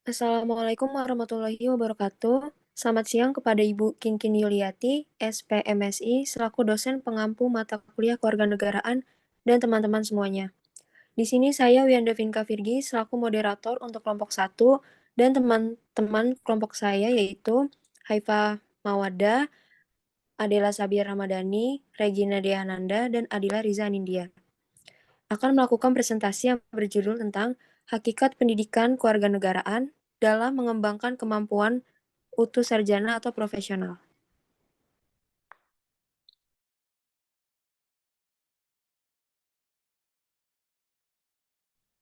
Assalamualaikum warahmatullahi wabarakatuh. Selamat siang kepada Ibu Kinkin Yuliati, SPMSI, selaku dosen pengampu mata kuliah kewarganegaraan dan teman-teman semuanya. Di sini saya Wianda Vinka Virgi selaku moderator untuk kelompok 1 dan teman-teman kelompok saya yaitu Haifa Mawada, Adela Sabir Ramadhani, Regina Deananda, dan Adila Riza Nindya akan melakukan presentasi yang berjudul tentang hakikat pendidikan kewarganegaraan dalam mengembangkan kemampuan utuh sarjana atau profesional.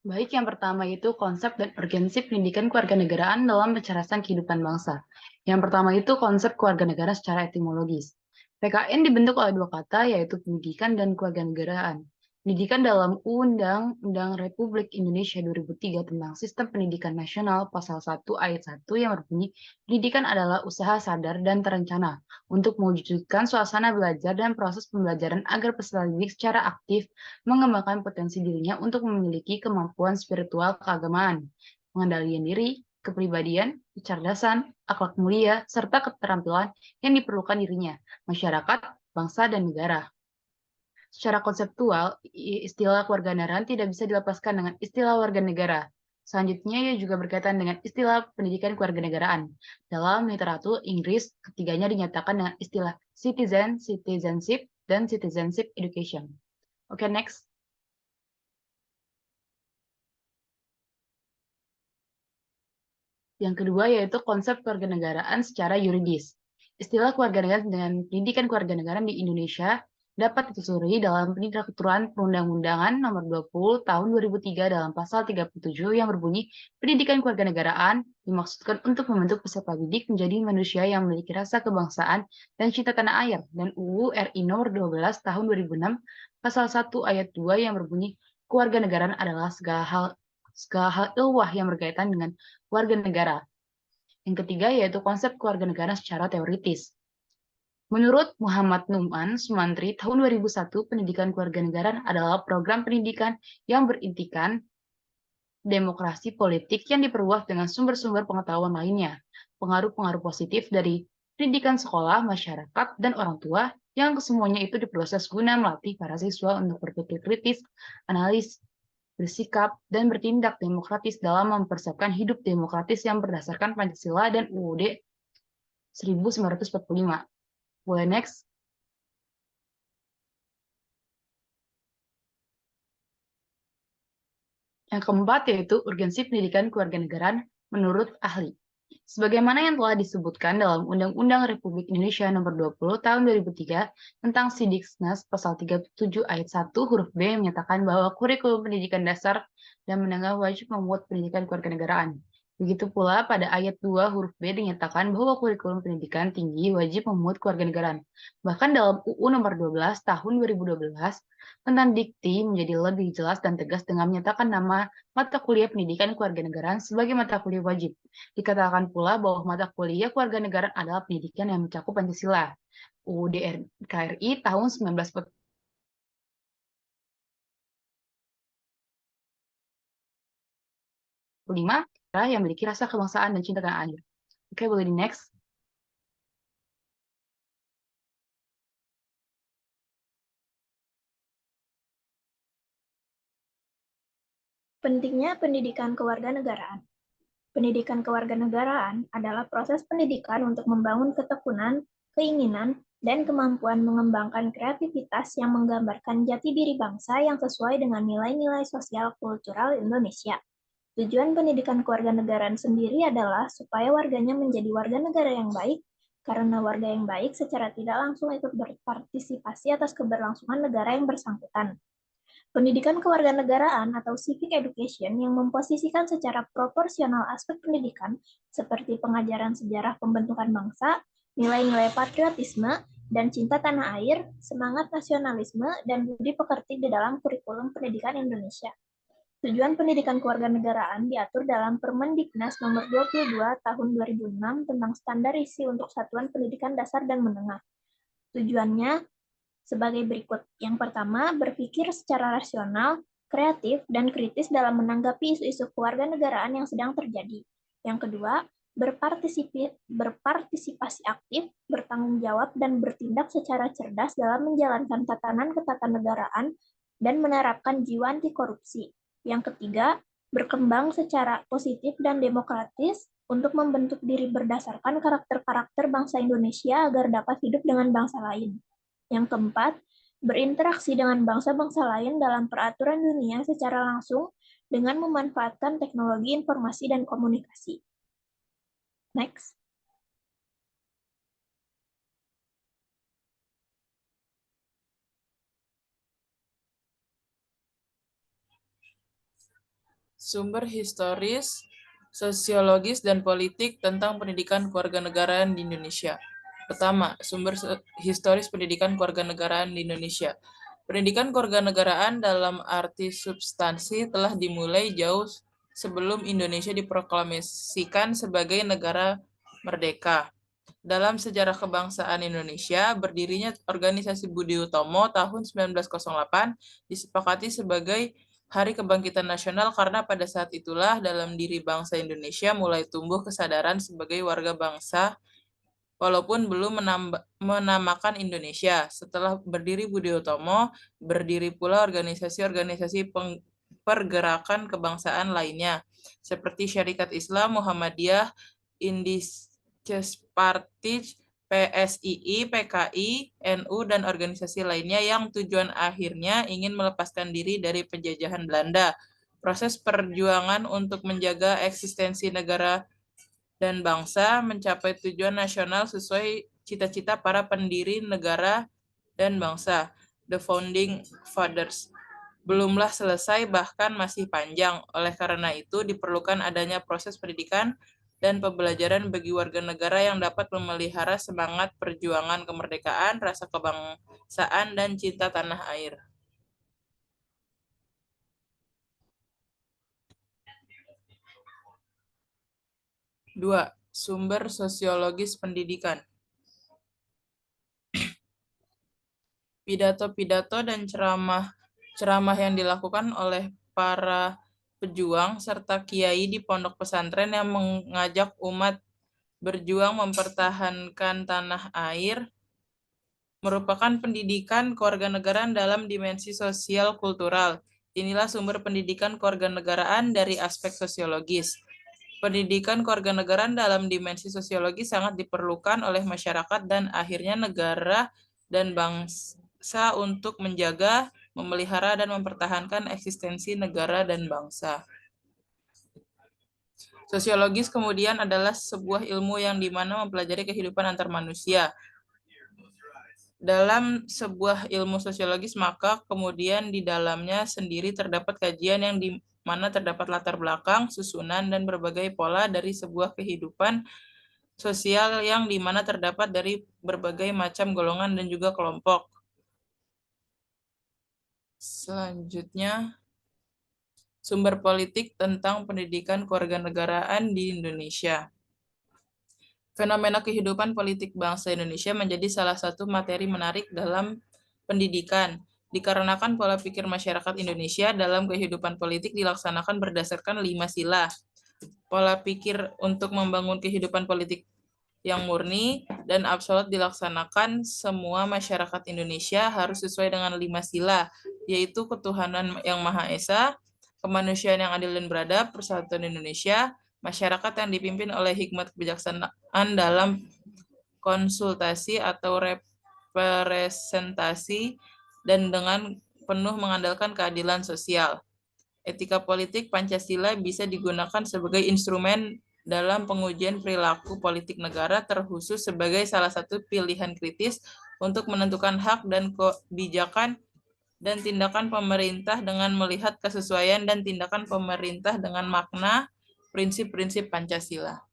Baik, yang pertama itu konsep dan urgensi pendidikan kewarganegaraan dalam pencerdasan kehidupan bangsa. Yang pertama itu konsep kewarganegaraan secara etimologis. PKN dibentuk oleh dua kata, yaitu pendidikan dan kewarganegaraan. Pendidikan dalam Undang-Undang Republik Indonesia 2003 tentang Sistem Pendidikan Nasional Pasal 1 Ayat 1 yang berbunyi, pendidikan adalah usaha sadar dan terencana untuk mewujudkan suasana belajar dan proses pembelajaran agar peserta didik secara aktif mengembangkan potensi dirinya untuk memiliki kemampuan spiritual keagamaan, pengendalian diri, kepribadian, kecerdasan, akhlak mulia, serta keterampilan yang diperlukan dirinya, masyarakat, bangsa, dan negara. Secara konseptual, istilah kewarganegaraan tidak bisa dilepaskan dengan istilah warga negara. Selanjutnya, ia juga berkaitan dengan istilah pendidikan kewarganegaraan. Dalam literatur Inggris, ketiganya dinyatakan dengan istilah citizenship, dan citizenship education. Oke, next. Yang kedua yaitu konsep kewarganegaraan secara yuridis. Istilah kewarganegaraan dengan pendidikan kewarganegaraan di Indonesia dapat ditelusuri dalam Peraturan Perundang-undangan Nomor 20 Tahun 2003 dalam Pasal 37 yang berbunyi, pendidikan kewarganegaraan dimaksudkan untuk membentuk peserta didik menjadi manusia yang memiliki rasa kebangsaan dan cinta tanah air, dan UU RI Nomor 12 Tahun 2006 Pasal 1 Ayat 2 yang berbunyi, kewarganegaraan adalah segala hal ilmuah yang berkaitan dengan warga negara. Yang ketiga yaitu konsep kewarganegaraan secara teoritis. Menurut Muhammad Numan Sumantri tahun 2001, pendidikan kewarganegaraan adalah program pendidikan yang berintikan demokrasi politik yang diperluas dengan sumber-sumber pengetahuan lainnya. Pengaruh-pengaruh positif dari pendidikan sekolah, masyarakat, dan orang tua yang kesemuanya itu diproses guna melatih para siswa untuk berpikir kritis, analis, bersikap, dan bertindak demokratis dalam mempersiapkan hidup demokratis yang berdasarkan Pancasila dan UUD 1945. Boleh next? Yang keempat yaitu urgensi pendidikan kewarganegaraan menurut ahli. Sebagaimana yang telah disebutkan dalam Undang-Undang Republik Indonesia Nomor 20 Tahun 2003 tentang Sidiknas Pasal 37 Ayat 1 huruf B yang menyatakan bahwa kurikulum pendidikan dasar dan menengah wajib memuat pendidikan kewarganegaraan. Begitu pula pada ayat 2 huruf B dinyatakan bahwa kurikulum pendidikan tinggi wajib memuat kewarganegaraan. Bahkan dalam UU Nomor 12 Tahun 2012 tentang Dikti menjadi lebih jelas dan tegas dengan menyatakan nama mata kuliah pendidikan kewarganegaraan sebagai mata kuliah wajib. Dikatakan pula bahwa mata kuliah kewarganegaraan adalah pendidikan yang mencakup Pancasila. UUD KRI tahun 1945 yang memiliki rasa kebangsaan dan cinta tanah air. Oke, boleh di next. Pentingnya pendidikan kewarganegaraan. Pendidikan kewarganegaraan adalah proses pendidikan untuk membangun ketekunan, keinginan, dan kemampuan mengembangkan kreativitas yang menggambarkan jati diri bangsa yang sesuai dengan nilai-nilai sosial kultural Indonesia. Tujuan pendidikan kewarganegaraan sendiri adalah supaya warganya menjadi warga negara yang baik, karena warga yang baik secara tidak langsung ikut berpartisipasi atas keberlangsungan negara yang bersangkutan. Pendidikan kewarganegaraan atau civic education yang memposisikan secara proporsional aspek pendidikan seperti pengajaran sejarah pembentukan bangsa, nilai-nilai patriotisme, dan cinta tanah air, semangat nasionalisme, dan budi pekerti di dalam kurikulum pendidikan Indonesia. Tujuan pendidikan kewarganegaraan diatur dalam Permendiknas Nomor 22 Tahun 2006 tentang standar isi untuk satuan pendidikan dasar dan menengah. Tujuannya sebagai berikut. Yang pertama, berpikir secara rasional, kreatif, dan kritis dalam menanggapi isu-isu kewarganegaraan yang sedang terjadi. Yang kedua, berpartisipasi aktif, bertanggung jawab, dan bertindak secara cerdas dalam menjalankan tatanan ketatanegaraan dan menerapkan jiwa anti korupsi. Yang ketiga, berkembang secara positif dan demokratis untuk membentuk diri berdasarkan karakter-karakter bangsa Indonesia agar dapat hidup dengan bangsa lain. Yang keempat, berinteraksi dengan bangsa-bangsa lain dalam peraturan dunia secara langsung dengan memanfaatkan teknologi informasi dan komunikasi. Next. Sumber historis, sosiologis, dan politik tentang pendidikan kewarganegaraan di Indonesia. Pertama, sumber historis pendidikan kewarganegaraan di Indonesia. Pendidikan kewarganegaraan dalam arti substansi telah dimulai jauh sebelum Indonesia diproklamasikan sebagai negara merdeka. Dalam sejarah kebangsaan Indonesia, berdirinya Organisasi Budi Utomo tahun 1908 disepakati sebagai Hari Kebangkitan Nasional karena pada saat itulah dalam diri bangsa Indonesia mulai tumbuh kesadaran sebagai warga bangsa walaupun belum menamakan Indonesia. Setelah berdiri Budi Utomo, berdiri pula organisasi-organisasi pergerakan kebangsaan lainnya, seperti Syarikat Islam, Muhammadiyah, Indices Party, PSII, PKI, NU, dan organisasi lainnya yang tujuan akhirnya ingin melepaskan diri dari penjajahan Belanda. Proses perjuangan untuk menjaga eksistensi negara dan bangsa mencapai tujuan nasional sesuai cita-cita para pendiri negara dan bangsa, the founding fathers. Belumlah selesai, bahkan masih panjang. Oleh karena itu, diperlukan adanya proses pendidikan dan pembelajaran bagi warga negara yang dapat memelihara semangat perjuangan kemerdekaan, rasa kebangsaan, dan cinta tanah air. Dua, sumber sosiologis pendidikan. Pidato-pidato dan ceramah yang dilakukan oleh para pejuang serta kiai di pondok pesantren yang mengajak umat berjuang mempertahankan tanah air merupakan pendidikan kewarganegaraan dalam dimensi sosial kultural. Inilah sumber pendidikan kewarganegaraan dari aspek sosiologis. Pendidikan kewarganegaraan dalam dimensi sosiologis sangat diperlukan oleh masyarakat dan akhirnya negara dan bangsa untuk menjaga, memelihara, dan mempertahankan eksistensi negara dan bangsa. Sosiologis kemudian adalah sebuah ilmu yang dimana mempelajari kehidupan antar manusia. Dalam sebuah ilmu sosiologis, maka kemudian di dalamnya sendiri terdapat kajian yang di mana terdapat latar belakang, susunan, dan berbagai pola dari sebuah kehidupan sosial yang di mana terdapat dari berbagai macam golongan dan juga kelompok. Selanjutnya, sumber politik tentang pendidikan kewarganegaraan di Indonesia. Fenomena kehidupan politik bangsa Indonesia menjadi salah satu materi menarik dalam pendidikan, dikarenakan pola pikir masyarakat Indonesia dalam kehidupan politik dilaksanakan berdasarkan 5 sila. Pola pikir untuk membangun kehidupan politik yang murni dan absolut dilaksanakan semua masyarakat Indonesia harus sesuai dengan 5 sila, yaitu ketuhanan yang Maha Esa, kemanusiaan yang adil dan beradab, persatuan Indonesia, masyarakat yang dipimpin oleh hikmat kebijaksanaan dalam konsultasi atau representasi, dan dengan penuh mengandalkan keadilan sosial. Etika politik Pancasila bisa digunakan sebagai instrumen dalam pengujian perilaku politik negara, terkhusus sebagai salah satu pilihan kritis untuk menentukan hak dan kebijakan dan tindakan pemerintah dengan melihat kesesuaian dan tindakan pemerintah dengan makna prinsip-prinsip Pancasila.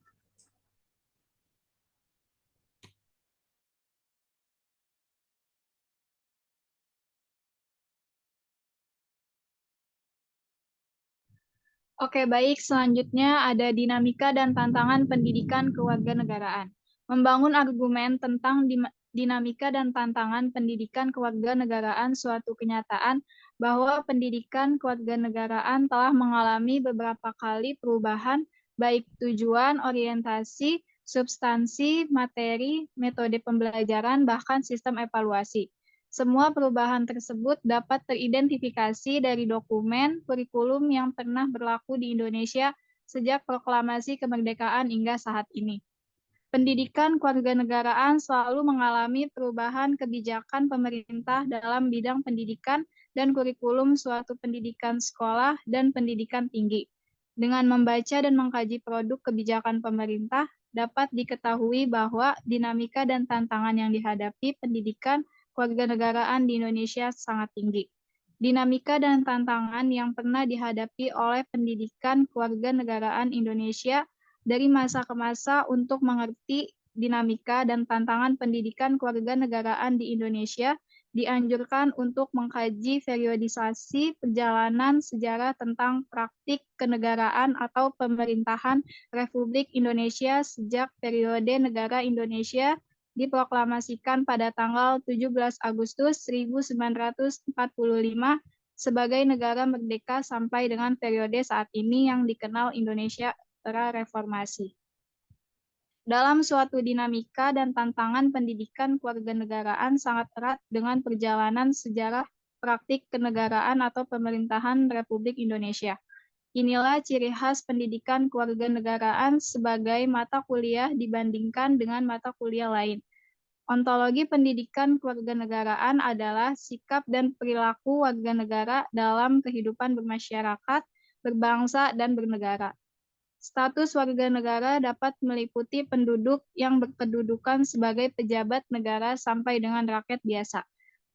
Oke, baik. Selanjutnya ada dinamika dan tantangan pendidikan kewarganegaraan. Membangun argumen tentang dinamika dan tantangan pendidikan kewarganegaraan suatu kenyataan bahwa pendidikan kewarganegaraan telah mengalami beberapa kali perubahan baik tujuan, orientasi, substansi, materi, metode pembelajaran, bahkan sistem evaluasi. Semua perubahan tersebut dapat teridentifikasi dari dokumen kurikulum yang pernah berlaku di Indonesia sejak proklamasi kemerdekaan hingga saat ini. Pendidikan kewarganegaraan selalu mengalami perubahan kebijakan pemerintah dalam bidang pendidikan dan kurikulum suatu pendidikan sekolah dan pendidikan tinggi. Dengan membaca dan mengkaji produk kebijakan pemerintah, dapat diketahui bahwa dinamika dan tantangan yang dihadapi pendidikan kewarganegaraan di Indonesia sangat tinggi. Dinamika dan tantangan yang pernah dihadapi oleh pendidikan kewarganegaraan Indonesia dari masa ke masa untuk mengerti dinamika dan tantangan pendidikan kewarganegaraan di Indonesia, dianjurkan untuk mengkaji periodisasi perjalanan sejarah tentang praktik kenegaraan atau pemerintahan Republik Indonesia sejak periode negara Indonesia diproklamasikan pada tanggal 17 Agustus 1945 sebagai negara merdeka sampai dengan periode saat ini yang dikenal Indonesia era reformasi. Dalam suatu dinamika dan tantangan pendidikan kewarganegaraan sangat erat dengan perjalanan sejarah praktik kenegaraan atau pemerintahan Republik Indonesia. Inilah ciri khas pendidikan kewarganegaraan sebagai mata kuliah dibandingkan dengan mata kuliah lain. Ontologi pendidikan kewarganegaraan adalah sikap dan perilaku warga negara dalam kehidupan bermasyarakat, berbangsa, dan bernegara. Status warga negara dapat meliputi penduduk yang berkedudukan sebagai pejabat negara sampai dengan rakyat biasa.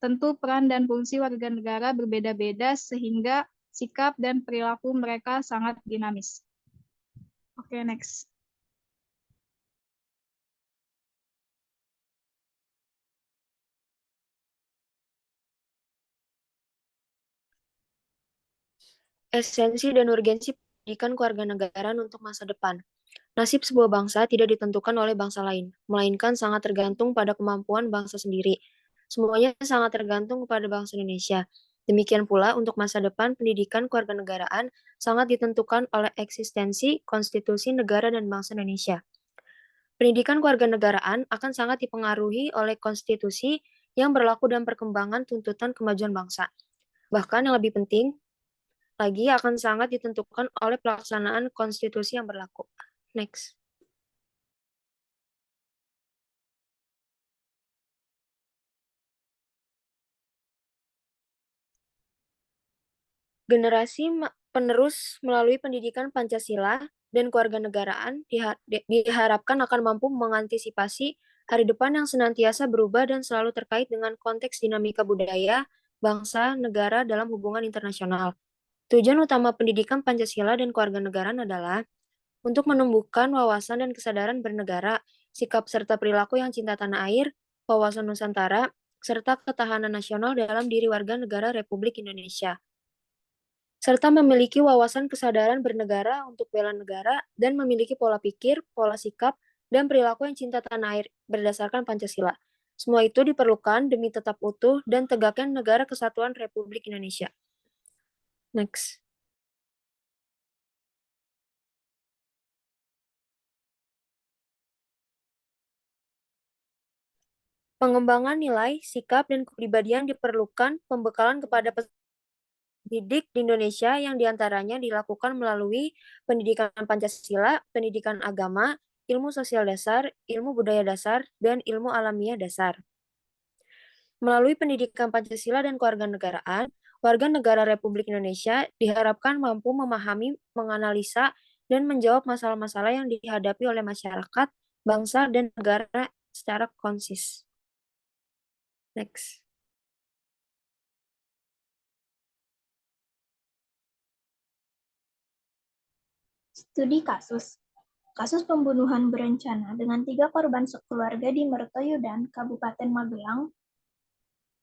Tentu peran dan fungsi warga negara berbeda-beda sehingga sikap dan perilaku mereka sangat dinamis. Oke, next. Esensi dan urgensi pendidikan kewarganegaraan untuk masa depan. Nasib sebuah bangsa tidak ditentukan oleh bangsa lain, melainkan sangat tergantung pada kemampuan bangsa sendiri. Semuanya sangat tergantung kepada bangsa Indonesia. Demikian pula untuk masa depan pendidikan kewarganegaraan sangat ditentukan oleh eksistensi konstitusi negara dan bangsa Indonesia. Pendidikan kewarganegaraan akan sangat dipengaruhi oleh konstitusi yang berlaku dan perkembangan tuntutan kemajuan bangsa. Bahkan yang lebih penting lagi akan sangat ditentukan oleh pelaksanaan konstitusi yang berlaku. Next. Generasi penerus melalui pendidikan Pancasila dan kewarganegaraan diharapkan akan mampu mengantisipasi hari depan yang senantiasa berubah dan selalu terkait dengan konteks dinamika budaya, bangsa, negara dalam hubungan internasional. Tujuan utama pendidikan Pancasila dan kewarganegaraan adalah untuk menumbuhkan wawasan dan kesadaran bernegara, sikap serta perilaku yang cinta tanah air, wawasan Nusantara, serta ketahanan nasional dalam diri warga negara Republik Indonesia, serta memiliki wawasan kesadaran bernegara untuk bela negara dan memiliki pola pikir, pola sikap, dan perilaku yang cinta tanah air berdasarkan Pancasila. Semua itu diperlukan demi tetap utuh dan tegaknya negara kesatuan Republik Indonesia. Next. Pengembangan nilai, sikap, dan kepribadian diperlukan pembekalan kepada didik di Indonesia yang diantaranya dilakukan melalui pendidikan Pancasila, pendidikan agama, ilmu sosial dasar, ilmu budaya dasar, dan ilmu alamiah dasar. Melalui pendidikan Pancasila dan kewarganegaraan, warga negara Republik Indonesia diharapkan mampu memahami, menganalisa, dan menjawab masalah-masalah yang dihadapi oleh masyarakat, bangsa, dan negara secara konsis. Next. Studi kasus. Kasus pembunuhan berencana dengan 3 korban sekeluarga di Mertoyudan, Kabupaten Magelang,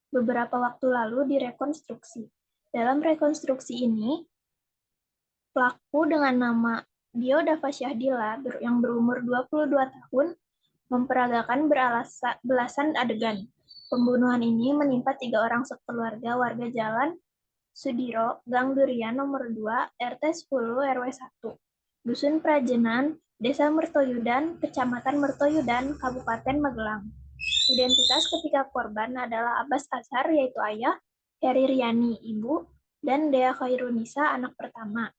beberapa waktu lalu direkonstruksi. Dalam rekonstruksi ini, pelaku dengan nama Dio Dava Syahdila yang berumur 22 tahun memperagakan belasan adegan. Pembunuhan ini menimpa 3 orang sekeluarga warga Jalan Sudiro, Gang Durian nomor 2, RT 10 RW 1. Dusun Prajenan, Desa Mertoyudan, Kecamatan Mertoyudan, Kabupaten Magelang. Identitas ketiga korban adalah Abbas Azhar, yaitu ayah, Heri Riani, ibu, dan Dea Khairunisa, anak pertama.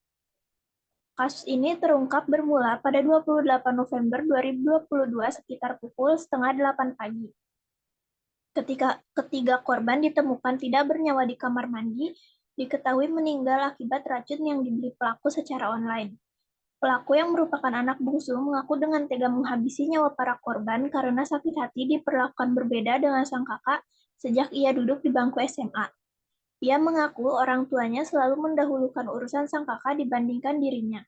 Kasus ini terungkap bermula pada 28 November 2022 sekitar pukul 7:30 pagi. Ketika ketiga korban ditemukan tidak bernyawa di kamar mandi, diketahui meninggal akibat racun yang dibeli pelaku secara online. Pelaku yang merupakan anak bungsu mengaku dengan tega menghabisi nyawa para korban karena sakit hati diperlakukan berbeda dengan sang kakak sejak ia duduk di bangku SMA. Ia mengaku orang tuanya selalu mendahulukan urusan sang kakak dibandingkan dirinya.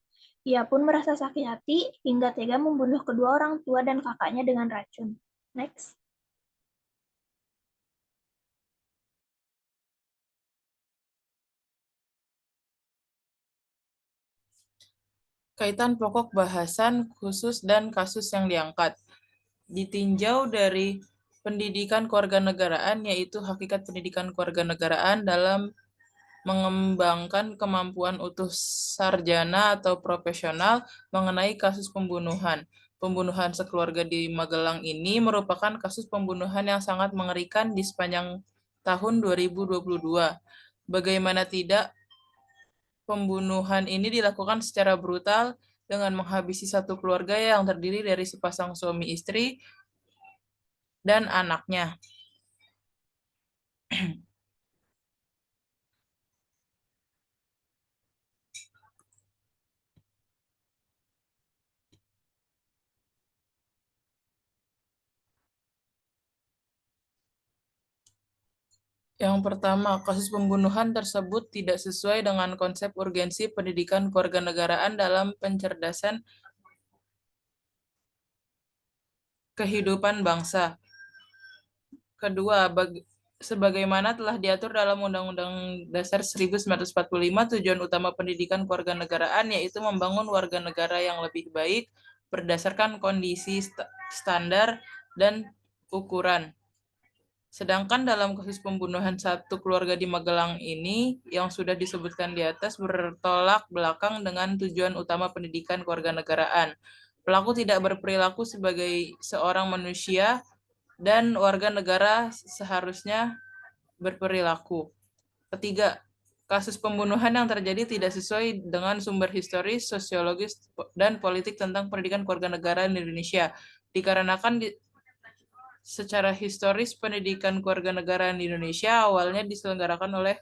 Ia pun merasa sakit hati hingga tega membunuh kedua orang tua dan kakaknya dengan racun. Next. Kaitan pokok bahasan khusus dan kasus yang diangkat. Ditinjau dari pendidikan kewarganegaraan, yaitu hakikat pendidikan kewarganegaraan dalam mengembangkan kemampuan utuh sarjana atau profesional mengenai kasus pembunuhan. Pembunuhan sekeluarga di Magelang ini merupakan kasus pembunuhan yang sangat mengerikan di sepanjang tahun 2022. Bagaimana tidak, pembunuhan ini dilakukan secara brutal dengan menghabisi satu keluarga yang terdiri dari sepasang suami istri dan anaknya. Yang pertama, kasus pembunuhan tersebut tidak sesuai dengan konsep urgensi pendidikan kewarganegaraan dalam pencerdasan kehidupan bangsa. Kedua, sebagaimana telah diatur dalam Undang-Undang Dasar 1945, tujuan utama pendidikan kewarganegaraan yaitu membangun warga negara yang lebih baik berdasarkan kondisi standar dan ukuran. Sedangkan dalam kasus pembunuhan satu keluarga di Magelang ini, yang sudah disebutkan di atas bertolak belakang dengan tujuan utama pendidikan kewarganegaraan. Pelaku tidak berperilaku sebagai seorang manusia dan warga negara seharusnya berperilaku. Ketiga, kasus pembunuhan yang terjadi tidak sesuai dengan sumber historis, sosiologis, dan politik tentang pendidikan kewarganegaraan di Indonesia. Dikarenakan secara historis pendidikan kewarganegaraan di Indonesia awalnya diselenggarakan oleh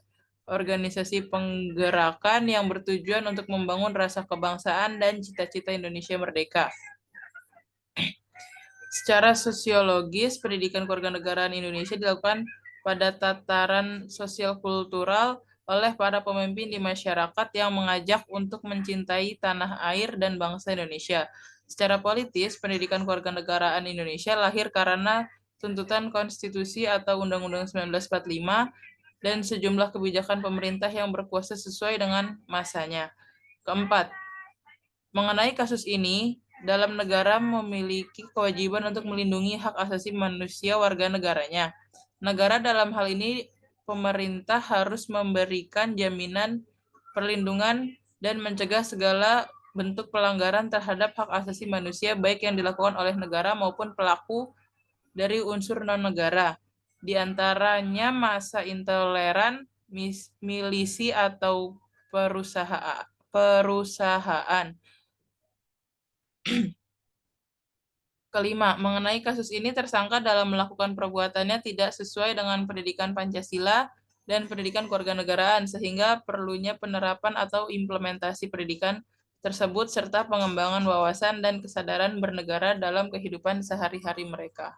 organisasi penggerakan yang bertujuan untuk membangun rasa kebangsaan dan cita-cita Indonesia merdeka. Secara sosiologis, pendidikan kewarganegaraan Indonesia dilakukan pada tataran sosial kultural oleh para pemimpin di masyarakat yang mengajak untuk mencintai tanah air dan bangsa Indonesia. Secara politis, pendidikan kewarganegaraan Indonesia lahir karena tuntutan konstitusi atau Undang-Undang 1945 dan sejumlah kebijakan pemerintah yang berkuasa sesuai dengan masanya. Keempat, mengenai kasus ini, dalam negara memiliki kewajiban untuk melindungi hak asasi manusia warga negaranya. Negara dalam hal ini pemerintah harus memberikan jaminan perlindungan dan mencegah segala bentuk pelanggaran terhadap hak asasi manusia baik yang dilakukan oleh negara maupun pelaku dari unsur non-negara. Di antaranya masa intoleran, milisi atau perusahaan. Kelima, mengenai kasus ini tersangka dalam melakukan perbuatannya tidak sesuai dengan pendidikan Pancasila dan pendidikan kewarganegaraan sehingga perlunya penerapan atau implementasi pendidikan tersebut serta pengembangan wawasan dan kesadaran bernegara dalam kehidupan sehari-hari mereka.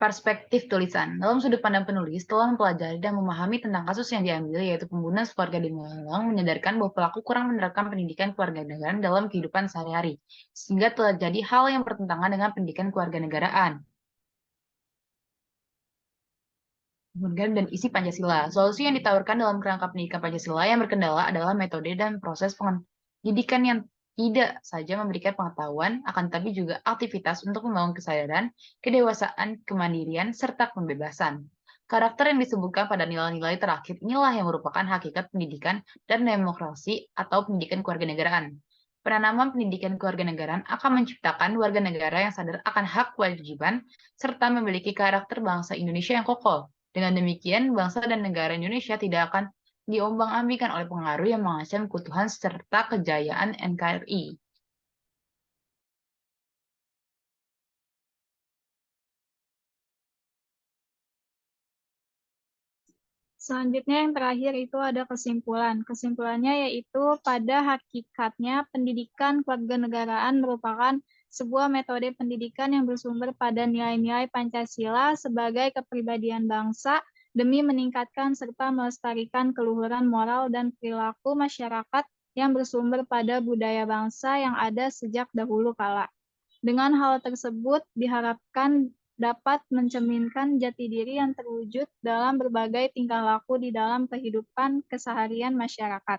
Perspektif tulisan. Dalam sudut pandang penulis, telah mempelajari dan memahami tentang kasus yang diambil, yaitu pembunuhan sekeluarga di Magelang, menyadarkan bahwa pelaku kurang menerapkan pendidikan kewarganegaraan dalam kehidupan sehari-hari, sehingga telah jadi hal yang bertentangan dengan pendidikan kewarganegaraan dan isi Pancasila. Solusi yang ditawarkan dalam kerangka pendidikan Pancasila yang berkendala adalah metode dan proses pendidikan yang tidak saja memberikan pengetahuan, akan tetapi juga aktivitas untuk membangun kesadaran, kedewasaan, kemandirian, serta pembebasan. Karakter yang disebutkan pada nilai-nilai terakhir inilah yang merupakan hakikat pendidikan dan demokrasi atau pendidikan kewarganegaraan. Penanaman pendidikan kewarganegaraan akan menciptakan warga negara yang sadar akan hak kewajiban serta memiliki karakter bangsa Indonesia yang kokoh. Dengan demikian, bangsa dan negara Indonesia tidak akan diombang-ambingkan oleh pengaruh yang mengancam keutuhan serta kejayaan NKRI. Selanjutnya yang terakhir itu ada kesimpulan. Kesimpulannya yaitu pada hakikatnya pendidikan kewarganegaraan merupakan sebuah metode pendidikan yang bersumber pada nilai-nilai Pancasila sebagai kepribadian bangsa demi meningkatkan serta melestarikan keluhuran moral dan perilaku masyarakat yang bersumber pada budaya bangsa yang ada sejak dahulu kala. Dengan hal tersebut diharapkan dapat mencerminkan jati diri yang terwujud dalam berbagai tingkah laku di dalam kehidupan keseharian masyarakat.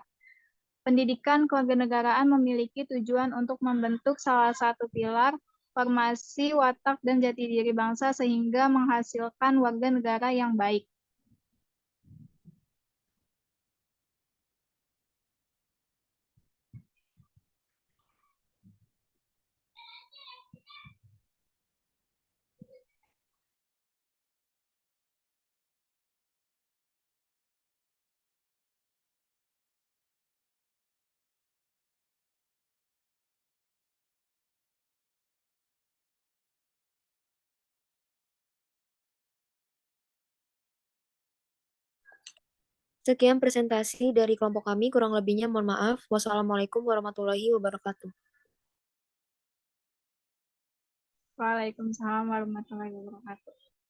Pendidikan kewarganegaraan memiliki tujuan untuk membentuk salah satu pilar formasi watak dan jati diri bangsa sehingga menghasilkan warga negara yang baik. Sekian presentasi dari kelompok kami, kurang lebihnya mohon maaf. Wassalamualaikum warahmatullahi wabarakatuh. Waalaikumsalam warahmatullahi wabarakatuh.